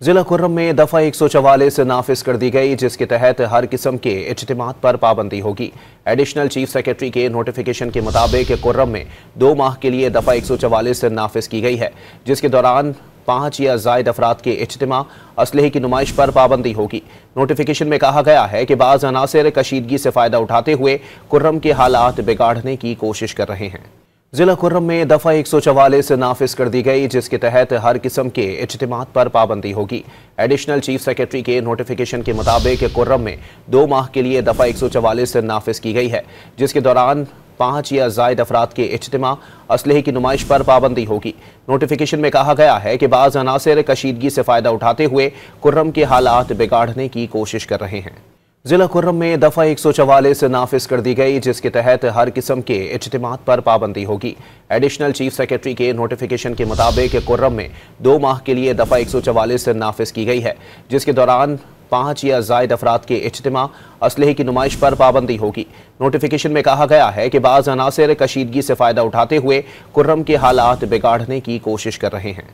जिला खुर्रम में दफा 144 नाफिज कर दी गई, जिसके तहत हर किस्म के इज्तिमात पर पाबंदी होगी। एडिशनल चीफ सेक्रेटरी के नोटिफिकेशन के मुताबिक खुर्रम में 2 माह के लिए दफा 144 नाफिज की गई है, जिसके दौरान 5 या ज़ायद अफराद के इज्तिमा, असलहे की नुमाइश पर पाबंदी होगी। नोटिफिकेशन में कहा गया है कि बाज़ अनासिर कशीदगी से फ़ायदा उठाते हुए खुर्रम के हालात बिगाड़ने की कोशिश कर रहे हैं। जिला खुर्रम में दफा 144 नाफिज कर दी गई, जिसके तहत हर किस्म के इज्तिमात पर पाबंदी होगी। एडिशनल चीफ सेक्रेटरी के नोटिफिकेशन के मुताबिक खुर्रम में 2 माह के लिए दफा 144 नाफिज की गई है, जिसके दौरान 5 या ज़ायद अफराद के इज्तिमा, असलहे की नुमाइश पर पाबंदी होगी। नोटिफिकेशन में कहा गया है कि बाज़ अनासिर कशीदगी से फ़ायदा उठाते हुए खुर्रम के हालात बिगाड़ने की कोशिश कर रहे हैं। जिला खुर्रम में दफा 144 नाफिज कर दी गई, जिसके तहत हर किस्म के इज्तिमात पर पाबंदी होगी। एडिशनल चीफ सेक्रेटरी के नोटिफिकेशन के मुताबिक खुर्रम में 2 माह के लिए दफा 144 नाफिज की गई है, जिसके दौरान 5 या ज़ायद अफराद के इज्तिमा, असलहे की नुमाइश पर पाबंदी होगी। नोटिफिकेशन में कहा गया है कि बाज़ अनासिर कशीदगी से फ़ायदा उठाते हुए खुर्रम के हालात बिगाड़ने की कोशिश कर रहे हैं।